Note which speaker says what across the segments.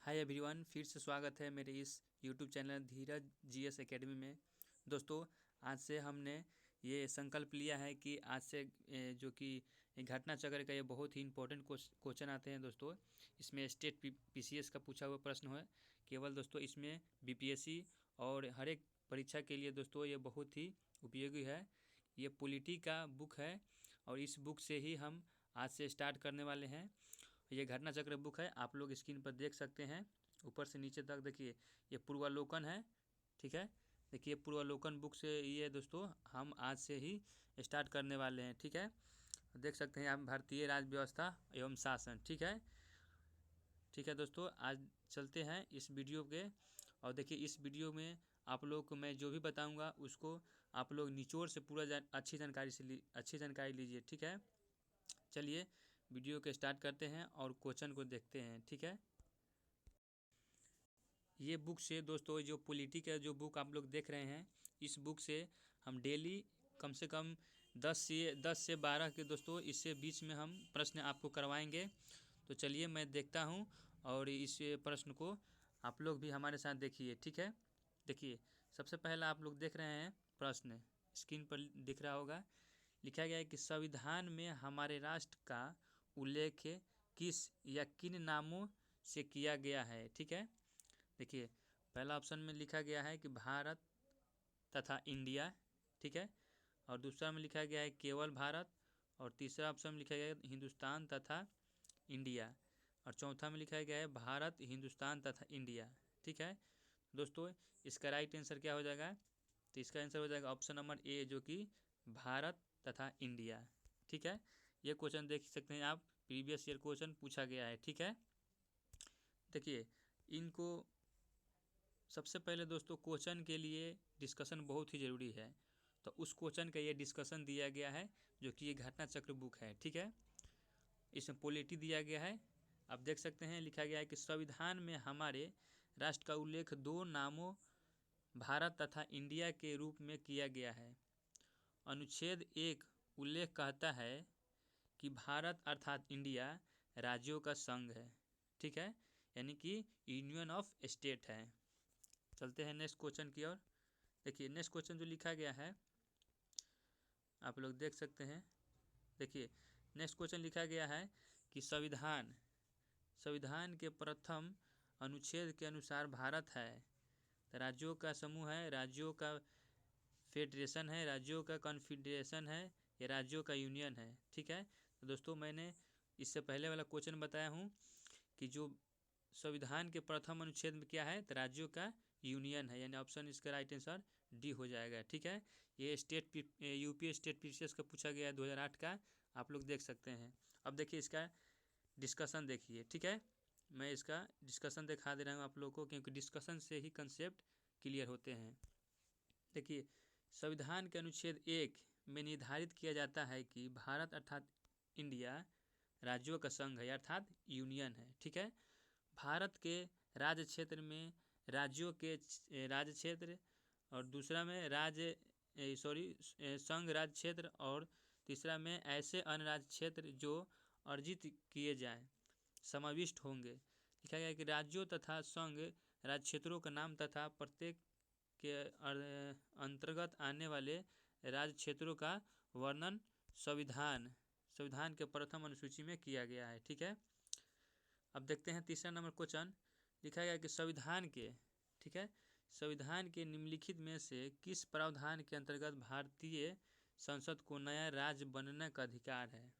Speaker 1: Hi everyone, फिर से स्वागत है मेरे इस यूट्यूब चैनल धीरज जीएस एकेडमी में। दोस्तों, आज से हमने ये संकल्प लिया है कि आज से जो कि घटना चक्र का ये बहुत ही इंपॉर्टेंट क्वेश्चन आते हैं दोस्तों। इसमें स्टेट पीसीएस का पूछा हुआ प्रश्न है केवल दोस्तों। इसमें बीपीएससी और हर एक परीक्षा के लिए दोस्तों ये बहुत ही उपयोगी है। ये पॉलिटी का बुक है और इस बुक से ही हम आज से स्टार्ट करने वाले हैं। ये घटना चक्र बुक है, आप लोग स्क्रीन पर देख सकते हैं ऊपर से नीचे तक। देखिए ये पूर्वावलोकन है, ठीक है। देखिए पूर्वावलोकन बुक से ये दोस्तों हम आज से ही स्टार्ट करने वाले हैं, ठीक है। देख सकते हैं आप, भारतीय राज्य व्यवस्था एवं शासन, ठीक है। ठीक है दोस्तों, आज चलते हैं इस वीडियो के। और देखिए इस वीडियो में आप लोग को मैं जो भी बताऊंगा उसको आप लोग निचोड़ से पूरा अच्छी जानकारी लीजिए, ठीक है। चलिए वीडियो के स्टार्ट करते हैं और क्वेश्चन को देखते हैं, ठीक है। ये बुक से दोस्तों, जो पॉलिटी का जो बुक आप लोग देख रहे हैं, इस बुक से हम डेली कम से कम 10 से 12 के दोस्तों इससे बीच में हम प्रश्न आपको करवाएंगे। तो चलिए मैं देखता हूँ और इस प्रश्न को आप लोग भी हमारे साथ देखिए, ठीक है। देखिए सबसे पहला आप लोग देख रहे हैं प्रश्न, स्क्रीन पर दिख रहा होगा। लिखा गया है कि संविधान में हमारे राष्ट्र का उल्लेख किस या किन नामों से किया गया है, ठीक है। देखिए पहला ऑप्शन में लिखा गया है कि भारत तथा इंडिया, ठीक है। और दूसरा में लिखा गया है केवल भारत। और तीसरा ऑप्शन में लिखा गया है हिंदुस्तान तथा इंडिया। और चौथा में लिखा गया है भारत, हिंदुस्तान तथा इंडिया, ठीक है। दोस्तों इसका राइट आंसर क्या हो जाएगा? तो इसका आंसर हो जाएगा ऑप्शन नंबर ए, जो कि भारत तथा इंडिया, ठीक है। ये क्वेश्चन देख सकते हैं आप, प्रीवियस ईयर क्वेश्चन पूछा गया है, ठीक है। देखिए इनको सबसे पहले दोस्तों क्वेश्चन के लिए डिस्कशन बहुत ही ज़रूरी है, तो उस क्वेश्चन का ये डिस्कशन दिया गया है जो कि ये घटना चक्र बुक है, ठीक है। इसमें पॉलिटी दिया गया है, आप देख सकते हैं। लिखा गया है कि संविधान में हमारे राष्ट्र का उल्लेख दो नामों भारत तथा इंडिया के रूप में किया गया है। अनुच्छेद 1 उल्लेख कहता है कि भारत अर्थात इंडिया राज्यों का संघ है, ठीक है, यानी कि यूनियन ऑफ स्टेट है। चलते हैं नेक्स्ट क्वेश्चन की ओर। देखिए नेक्स्ट क्वेश्चन जो लिखा गया है आप लोग देख सकते हैं। देखिए नेक्स्ट क्वेश्चन लिखा गया है कि संविधान के प्रथम अनुच्छेद के अनुसार भारत है, राज्यों का समूह है, राज्यों का फेडरेशन है, राज्यों का कॉन्फेडरेशन है, या राज्यों का यूनियन है, ठीक है। तो दोस्तों मैंने इससे पहले वाला क्वेश्चन बताया हूँ कि जो संविधान के प्रथम अनुच्छेद में क्या है, तो राज्यों का यूनियन है, यानी ऑप्शन इसका राइट आंसर डी हो जाएगा, ठीक है। ये यूपी स्टेट पीसीएस का पूछा गया है 2008 का, आप लोग देख सकते हैं। अब देखिए इसका डिस्कशन देखिए, ठीक है। मैं इसका डिस्कशन दिखा दे रहा हूँ आप लोगों को, क्योंकि डिस्कशन से ही कंसेप्ट क्लियर होते हैं। देखिए संविधान के अनुच्छेद 1 में निर्धारित किया जाता है कि भारत अर्थात इंडिया राज्यों का संघ है, अर्थात यूनियन है, ठीक है। भारत के राज्य क्षेत्र में राज्यों के राज्य क्षेत्र, और दूसरा में संघ राज्य क्षेत्र, और तीसरा में ऐसे अन्य राज्य क्षेत्र जो अर्जित किए जाएं समाविष्ट होंगे। लिखा गया है कि राज्यों तथा संघ राज्य क्षेत्रों का नाम तथा प्रत्येक के अंतर्गत आने वाले राज्य क्षेत्रों का वर्णन संविधान के प्रथम अनुसूची में किया गया है, ठीक है। अब देखते हैं तीसरा नंबर क्वेश्चन। लिखा गया कि ठीक है, संविधान के निम्नलिखित में से किस प्रावधान के अंतर्गत भारतीय संसद को नया राज्य बनने का अधिकार है?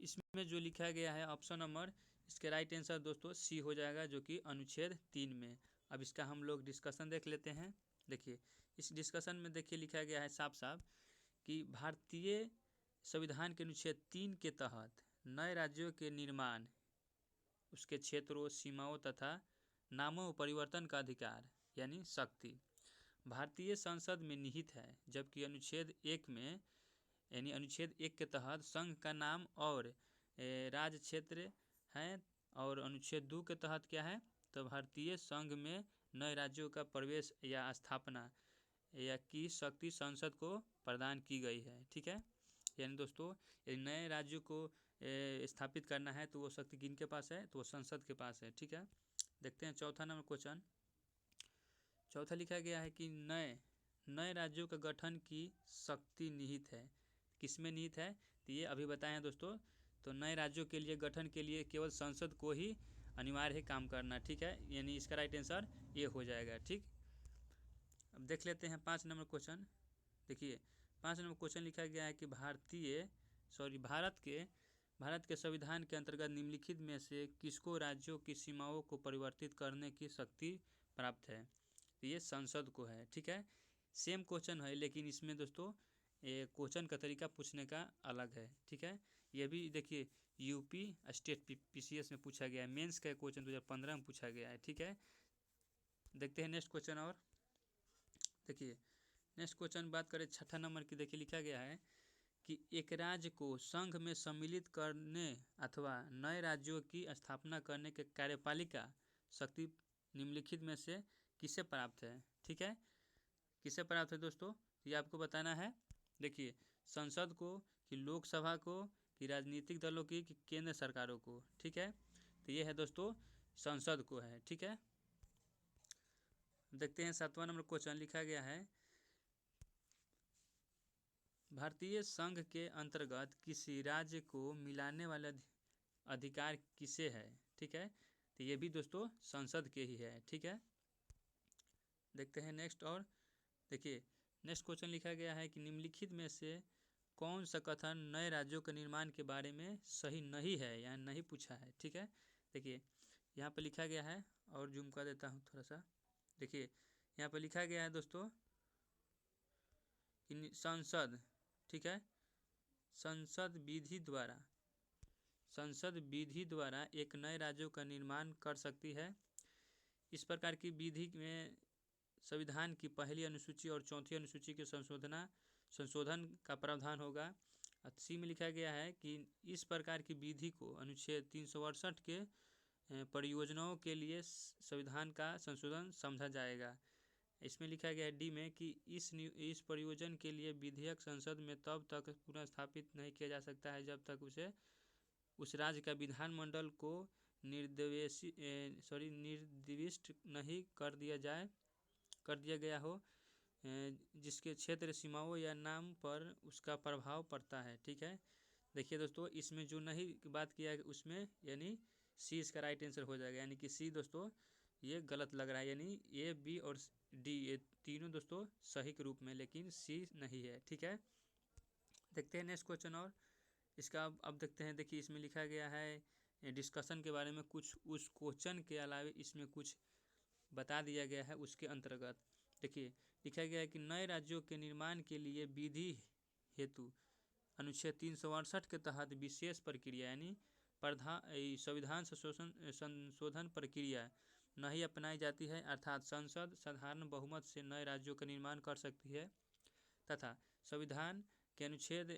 Speaker 1: इसमें जो लिखा गया है ऑप्शन नंबर, इसके राइट आंसर दोस्तों सी हो जाएगा, जो कि अनुच्छेद 3 में। अब इसका हम लोग डिस्कशन देख लेते हैं। देखिए इस डिस्कशन में देखिए लिखा गया है साफ साफ कि भारतीय संविधान के अनुच्छेद 3 के तहत नए राज्यों के निर्माण, उसके क्षेत्रों, सीमाओं तथा नामों परिवर्तन का अधिकार यानी शक्ति भारतीय संसद में निहित है। जबकि अनुच्छेद 1 में, यानी अनुच्छेद 1 के तहत संघ का नाम और राज्य क्षेत्र हैं, और अनुच्छेद 2 के तहत क्या है, तो भारतीय संघ में नए राज्यों का प्रवेश या स्थापना या की शक्ति संसद को प्रदान की गई है, ठीक है। यानी दोस्तों नए राज्यों को स्थापित करना है तो वो शक्ति किनके पास है, तो वो संसद के पास है। ठीक है, देखते हैं चौथा नंबर क्वेश्चन। चौथा लिखा गया है कि नए राज्यों का गठन की शक्ति निहित है, किसमें निहित है, तो ये अभी बताए हैं दोस्तों। तो नए राज्यों के लिए गठन के लिए केवल संसद को ही अनिवार्य है काम करना। ठीक है, यानी इसका राइट आंसर ये हो जाएगा। ठीक, अब देख लेते हैं 5 नंबर क्वेश्चन। देखिए 5 नंबर क्वेश्चन लिखा गया है कि भारत के संविधान के अंतर्गत निम्नलिखित में से किसको राज्यों की सीमाओं को परिवर्तित करने की शक्ति प्राप्त है, तो ये संसद को है। ठीक है, सेम क्वेश्चन है लेकिन इसमें दोस्तों क्वेश्चन का तरीका पूछने का अलग है। ठीक है, ये भी देखिए यूपी स्टेट पीसीएस में पूछा गया है, मेंस का क्वेश्चन 2015 में पूछा गया है। ठीक है, देखते हैं नेक्स्ट क्वेश्चन। और देखिए नेक्स्ट क्वेश्चन बात करें 6 नंबर की। देखिए लिखा गया है कि एक राज्य को संघ में सम्मिलित करने अथवा नए राज्यों की स्थापना करने के कार्यपालिका शक्ति निम्नलिखित में से किसे प्राप्त है। ठीक है, किसे प्राप्त है दोस्तों, ये आपको बताना है। देखिए संसद को, कि लोकसभा को, कि राजनीतिक दलों की, कि केंद्र सरकारों को। ठीक है, तो ये है दोस्तों संसद को है। ठीक है, देखते हैं 7वां नंबर क्वेश्चन लिखा गया है भारतीय संघ के अंतर्गत किसी राज्य को मिलाने वाला अधिकार किसे है। ठीक है, तो ये भी दोस्तों संसद के ही है। ठीक है, देखते हैं नेक्स्ट। और देखिए नेक्स्ट क्वेश्चन लिखा गया है कि निम्नलिखित में से कौन सा कथन नए राज्यों के निर्माण के बारे में सही नहीं है या नहीं पूछा है। ठीक है, देखिए यहाँ पर लिखा गया है, और जूम कर देता हूँ थोड़ा सा। देखिए यहाँ पर लिखा गया है दोस्तों कि संसद, ठीक है, संसद विधि द्वारा एक नए राज्यों का निर्माण कर सकती है। इस प्रकार की विधि में संविधान की पहली अनुसूची और चौथी अनुसूची के संशोधन का प्रावधान होगा। सी में लिखा गया है कि इस प्रकार की विधि को अनुच्छेद 368 के परियोजनाओं के लिए संविधान का संशोधन समझा जाएगा। इसमें लिखा गया है डी में कि इस परियोजन के लिए विधेयक संसद में तब तक पुनः स्थापित नहीं किया जा सकता है जब तक उस राज्य का विधानमंडल को निर्दिष्ट नहीं कर दिया गया हो जिसके क्षेत्र सीमाओं या नाम पर उसका प्रभाव पड़ता है। ठीक है, देखिए दोस्तों इसमें जो नहीं बात किया है उसमें यानी सी इसका राइट आंसर हो जाएगा। यानी कि सी दोस्तों ये गलत लग रहा है, यानी ए बी और डी ये तीनों दोस्तों सही के रूप में, लेकिन सी नहीं है। ठीक है, देखते हैं नेक्स्ट क्वेश्चन। और इसका अब देखते हैं। देखिए इसमें लिखा गया है डिस्कशन के बारे में कुछ, उस क्वेश्चन के अलावा इसमें कुछ बता दिया गया है उसके अंतर्गत। देखिए लिखा गया है कि नए राज्यों के निर्माण के लिए विधि हेतु अनुच्छेद 368 के तहत विशेष प्रक्रिया यानी संविधान संशोधन प्रक्रिया नहीं अपनाई जाती है, अर्थात संसद साधारण बहुमत से नए राज्यों का निर्माण कर सकती है तथा संविधान के अनुच्छेद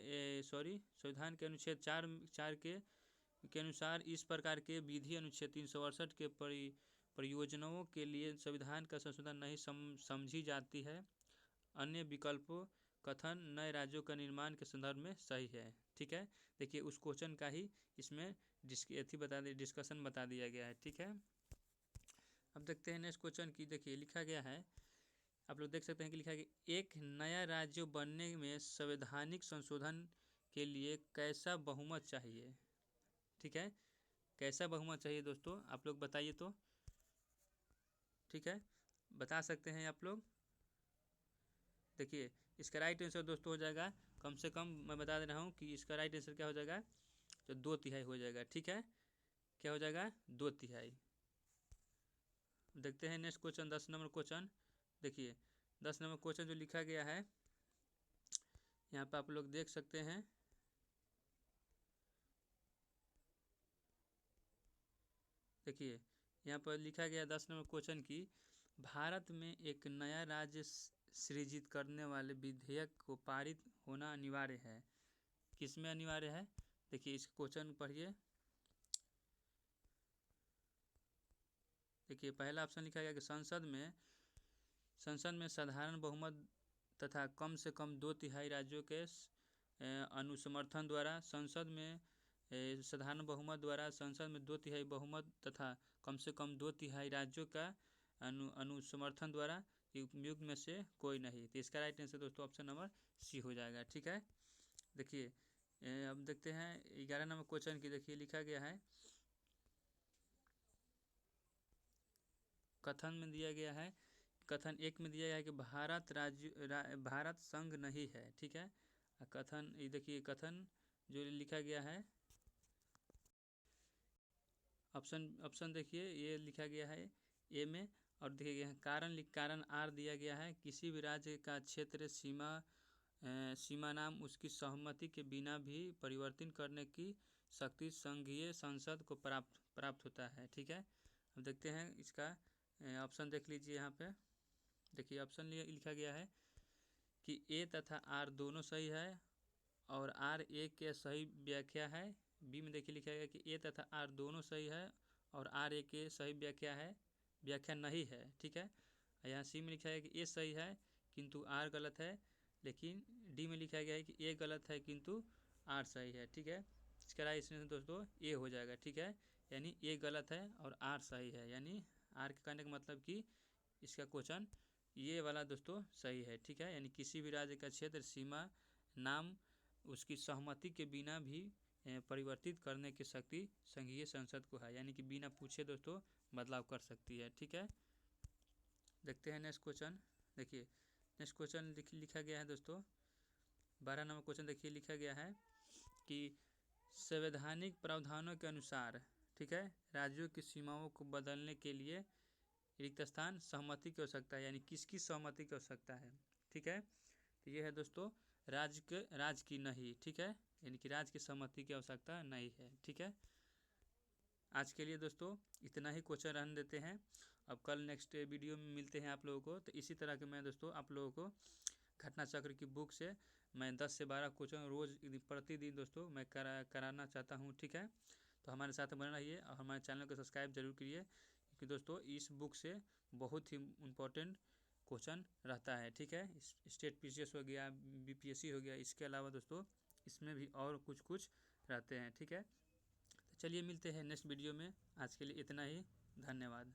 Speaker 1: 4 के अनुसार इस प्रकार के विधि अनुच्छेद 368 के परियोजनाओं के लिए संविधान का संशोधन नहीं समझी जाती है। अन्य विकल्पों कथन नए राज्यों का निर्माण के संदर्भ में सही है। ठीक है, देखिए उस क्वेश्चन का ही इसमें डिस्कशन बता दिया गया है। ठीक है, अब देखते हैं नेक्स्ट क्वेश्चन की। देखिए लिखा गया है, आप लोग देख सकते हैं कि लिखा है कि एक नया राज्य बनने में संवैधानिक संशोधन के लिए कैसा बहुमत चाहिए। ठीक है, कैसा बहुमत चाहिए दोस्तों, आप लोग बताइए तो। ठीक है, बता सकते हैं आप लोग। देखिए इसका राइट आंसर दोस्तों हो जाएगा, कम से कम मैं बता दे रहा हूँ कि इसका राइट आंसर क्या हो जाएगा, तो 2/3 हो जाएगा। ठीक है, क्या हो जाएगा, 2/3। देखते हैं नेक्स्ट क्वेश्चन 10 नंबर क्वेश्चन। देखिए 10 नंबर क्वेश्चन जो लिखा गया है यहाँ पर आप लोग देख सकते हैं। देखिए यहाँ पर लिखा गया 10 नंबर क्वेश्चन की भारत में एक नया राज्य सृजित करने वाले विधेयक को पारित होना अनिवार्य है। किसमें अनिवार्य है, देखिए इस क्वेश्चन पढ़िए। देखिए पहला ऑप्शन लिखा गया कि संसद में साधारण बहुमत तथा कम से कम 2/3 राज्यों के अनुसमर्थन द्वारा संसद में साधारण बहुमत द्वारा संसद में 2/3 बहुमत तथा कम से कम 2/3 राज्यों का अनुसमर्थन द्वारा उपयुक्त में से कोई नहीं। तो इसका राइट आंसर दोस्तों ऑप्शन नंबर सी हो जाएगा। ठीक है, देखिए अब देखते हैं 11 नंबर क्वेश्चन की। देखिए लिखा गया है, कथन में दिया गया है, कथन 1 में दिया गया है कि भारत संघ नहीं है। ठीक है, कथन ये देखिए, कथन जो लिखा गया है ऑप्शन देखिए ये लिखा गया है ए में, और देखिए गया है कारण आर दिया गया है, किसी भी राज्य का क्षेत्र सीमा नाम उसकी सहमति के बिना भी परिवर्तन करने की शक्ति संघीय संसद को प्राप्त होता है। ठीक है, अब देखते हैं इसका ऑप्शन देख लीजिए। यहाँ पे देखिए ऑप्शन लिखा गया है कि ए तथा आर दोनों सही है और आर ए के सही व्याख्या है। बी में देखिए लिखा गया कि ए तथा आर दोनों सही है और आर ए के सही व्याख्या नहीं है। ठीक है, यहाँ सी में लिखा है कि ए सही है किंतु आर गलत है, लेकिन डी में लिखा गया है कि ए गलत है किंतु आर सही है। ठीक है, इसका राइट आंसर दोस्तों ए हो जाएगा। ठीक है, यानी ए गलत है और आर सही है, यानी आर के कहने का मतलब कि इसका क्वेश्चन ये वाला दोस्तों सही है। ठीक है, यानी किसी भी राज्य का क्षेत्र सीमा नाम उसकी सहमति के बिना भी परिवर्तित करने की शक्ति संघीय संसद को है, यानी कि बिना पूछे दोस्तों बदलाव कर सकती है। ठीक है, देखते हैं नेक्स्ट क्वेश्चन। देखिए नेक्स्ट क्वेश्चन लिखा गया है दोस्तों 12 नंबर क्वेश्चन। देखिए लिखा गया है कि संवैधानिक प्रावधानों के अनुसार, ठीक है, राज्यों की सीमाओं को बदलने के लिए रिक्त स्थान सहमति की आवश्यकता है, यानी किसकी सहमति की आवश्यकता है। ठीक है, तो ये है दोस्तों राज्य की नहीं। ठीक है, यानी कि राज्य की सहमति की आवश्यकता नहीं है। ठीक है, आज के लिए दोस्तों इतना ही क्वेश्चन रहने देते हैं। अब कल नेक्स्ट वीडियो में मिलते हैं आप लोगों को। तो इसी तरह के मैं दोस्तों आप लोगों को घटना चक्र की बुक से मैं 10 से 12 क्वेश्चन रोज़ प्रतिदिन दोस्तों मैं कराना चाहता हूँ। ठीक है, तो हमारे साथ बने रहिए और हमारे चैनल को सब्सक्राइब जरूर करिए, क्योंकि दोस्तों इस बुक से बहुत ही इम्पोर्टेंट क्वेश्चन रहता है। ठीक है, स्टेट पीसीएस हो गया, बीपीएससी हो गया, इसके अलावा दोस्तों इसमें भी और कुछ रहते हैं। ठीक है, तो चलिए मिलते हैं नेक्स्ट वीडियो में। आज के लिए इतना ही, धन्यवाद।